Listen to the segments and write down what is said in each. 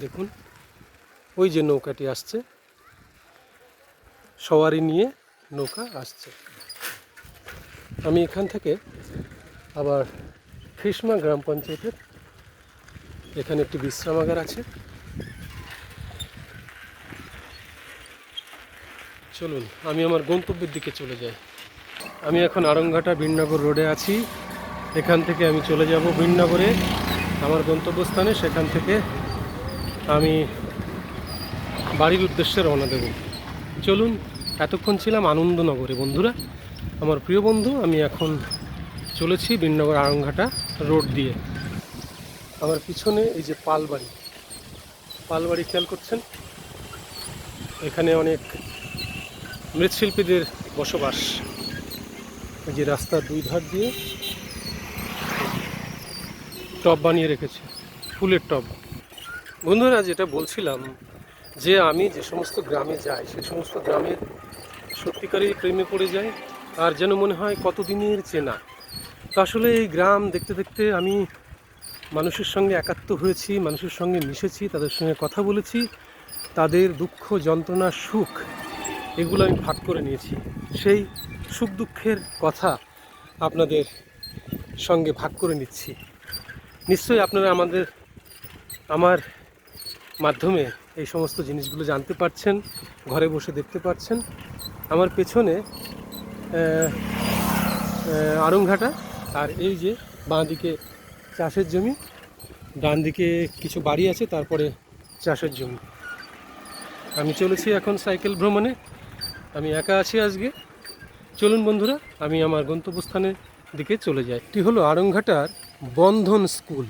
দেখুন ওই যে নৌকাটি আসছে, সওয়ারি নিয়ে নৌকা আসছে। আমি এখান থেকে আবার খ্রিসমা গ্রাম পঞ্চায়েতের এখানে একটি বিশ্রামাগার আছে, চলুন আমি আমার গন্তব্যের দিকে চলে যাই। আমি এখন আড়ংঘাটা বীরনগর রোডে আছি। এখান থেকে আমি চলে যাব বীরনগরে আমার গন্তব্যস্থানে। সেখান থেকে আমি বাড়ির উদ্দেশ্যে রওনা দেব। চলুন, এতক্ষণ ছিলাম আনন্দনগরে বন্ধুরা, আমার প্রিয় বন্ধু। আমি এখন চলেছি বীরনগর আড়ংঘাটা রোড দিয়ে। আমার পিছনে এই যে পালবাড়ি খেয়াল করছেন, এখানে অনেক মৃৎশিল্পীদের বসবাস। এই যে রাস্তার দুই ধার দিয়ে টব বানিয়ে রেখেছে, ফুলের টব। বন্ধুরা, যেটা বলছিলাম যে আমি যে সমস্ত গ্রামে যাই সে সমস্ত গ্রামের সত্যিকারের প্রেমে পড়ে যায়, আর যেন মনে হয় কতদিনের চেনা। তো আসলে এই গ্রাম দেখতে দেখতে আমি মানুষের সঙ্গে একাত্ম হয়েছি, মানুষের সঙ্গে মিশেছি, তাদের সঙ্গে কথা বলেছি, তাদের দুঃখ যন্ত্রণা সুখ এগুলো আমি ভাগ করে নিয়েছি। সেই সুখ দুঃখের কথা আপনাদের সঙ্গে ভাগ করে নিচ্ছি। নিশ্চয়ই আপনারা আমার মাধ্যমে এই সমস্ত জিনিসগুলো জানতে পারছেন, ঘরে বসে দেখতে পাচ্ছেন। আমার পেছনে আড়ংঘাটা, আর এই যে বাঁ দিকে চাষের জমি, ডান দিকে কিছু বাড়ি আছে, তারপরে চাষের জমি। আমি চলেছি এখন সাইকেল ভ্রমণে। আমি একা আছি আজকে। চলুন বন্ধুরা, আমি আমার গন্তব্যস্থানের দিকে চলে যাই। এটি হলো আড়ংঘাটার বন্ধন স্কুল।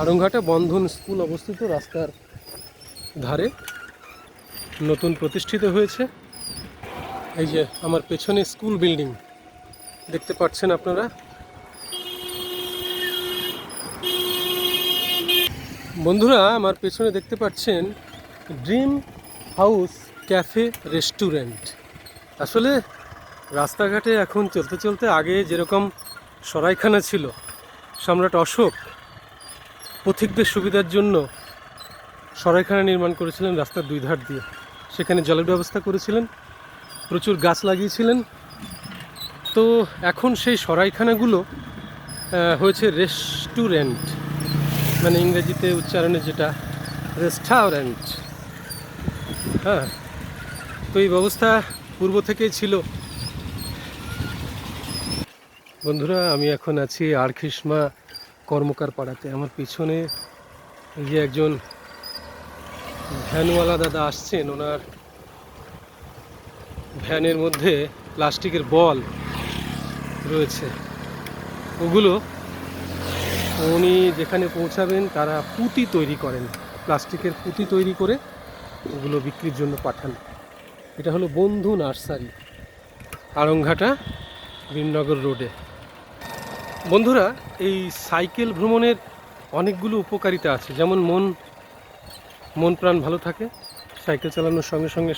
আড়ংঘাটা বন্ধন স্কুল অবস্থিত রাস্তার ধারে, নতুন প্রতিষ্ঠিত হয়েছে। এই যে আমার পেছনে স্কুল বিল্ডিং দেখতে পাচ্ছেন আপনারা। বন্ধুরা, আমার পেছনে দেখতে পাচ্ছেন ড্রিম হাউস ক্যাফে রেস্টুরেন্ট। আসলে রাস্তাঘাটে এখন চলতে চলতে আগে যেরকম সরাইখানা ছিল, সম্রাট অশোক পথিকদের সুবিধার জন্য সরাইখানা নির্মাণ করেছিলেন রাস্তার দুই ধার দিয়ে। সেখানে জলের ব্যবস্থা করেছিলেন, প্রচুর গাছ লাগিয়েছিলেন। তো এখন সেই সরাইখানাগুলো হয়েছে রেস্টুরেন্ট, মানে ইংরেজিতে উচ্চারণে যেটা রেস্টুরেন্ট। হ্যাঁ, তো এই ব্যবস্থা পূর্ব থেকেই ছিল। বন্ধুরা, আমি এখন আছি খ্রিসমা কর্মকার পাড়াতে। আমার পিছনে এই যে একজন ভ্যানওয়ালা দাদা আসছেন, ওনার ভ্যানের মধ্যে প্লাস্টিকের বল রয়েছে। ওগুলো উনি যেখানে পৌঁছাবেন তারা পুঁতি তৈরি করেন, প্লাস্টিকের পুঁতি তৈরি করে ওগুলো বিক্রির জন্য পাঠান। এটা হলো বন্ধু নার্সারি, আড়ংঘাটা বীরনগর রোডে। বন্ধুরা, এই সাইকেল ভ্রমণের অনেকগুলো উপকারিতা আছে। যেমন মন প্রাণ ভালো থাকে, সাইকেল চালানোর সঙ্গে সঙ্গে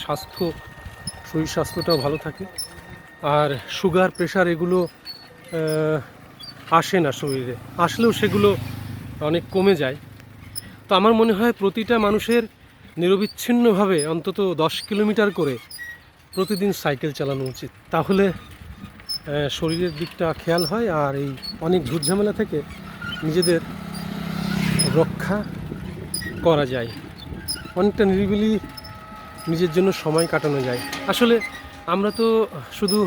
শরীর স্বাস্থ্যটাও ভালো থাকে। আর সুগার প্রেশার এগুলো আসে না শরীরে, আসলেও সেগুলো অনেক কমে যায়। তো আমার মনে হয় প্রতিটা মানুষের নিরবিচ্ছিন্নভাবে অন্তত 10 কিলোমিটার করে প্রতিদিন সাইকেল চালানো উচিত। তাহলে শরীরের দিকটা খেয়াল হয়, আর এই অনেক ঝুটঝামেলা থেকে নিজেদের রক্ষা করা যায়, অনেকটা নিরিবিলি নিজের জন্য সময় কাটানো যায়। আসলে আমরা তো শুধু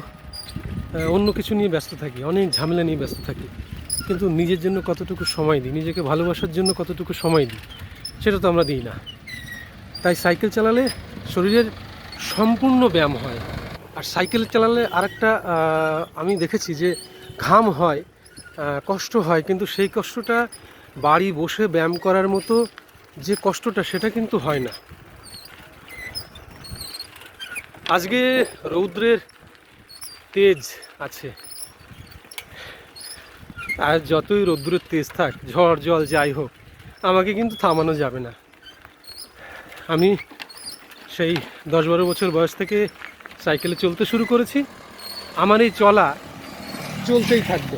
অন্য কিছু নিয়ে ব্যস্ত থাকি, অনেক ঝামেলা নিয়ে ব্যস্ত থাকি, কিন্তু নিজের জন্য কতটুকু সময় দিই, নিজেকে ভালোবাসার জন্য কতটুকু সময় দিই, সেটা তো আমরা দিই না। তাই সাইকেল চালালে শরীরের সম্পূর্ণ ব্যায়াম হয়। আর সাইকেল চালালে আরেকটা আমি দেখেছি যে ঘাম হয়, কষ্ট হয়, কিন্তু সেই কষ্টটা বাড়ি বসে ব্যায়াম করার মতো যে কষ্টটা, সেটা কিন্তু হয় না। আজকে রৌদ্রের তেজ আছে, আর যতই রৌদ্রের তেজ থাক, ঝড় জল যাই হোক, আমাকে কিন্তু থামানো যাবে না। আমি সেই 10-12 বছর বয়স থেকে সাইকেলে চলতে শুরু করেছি, আমার এই চলা চলতেই থাকবে।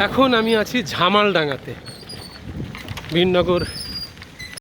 এখন আমি আছি ঝামালডাঙ্গাতে। বীরনগর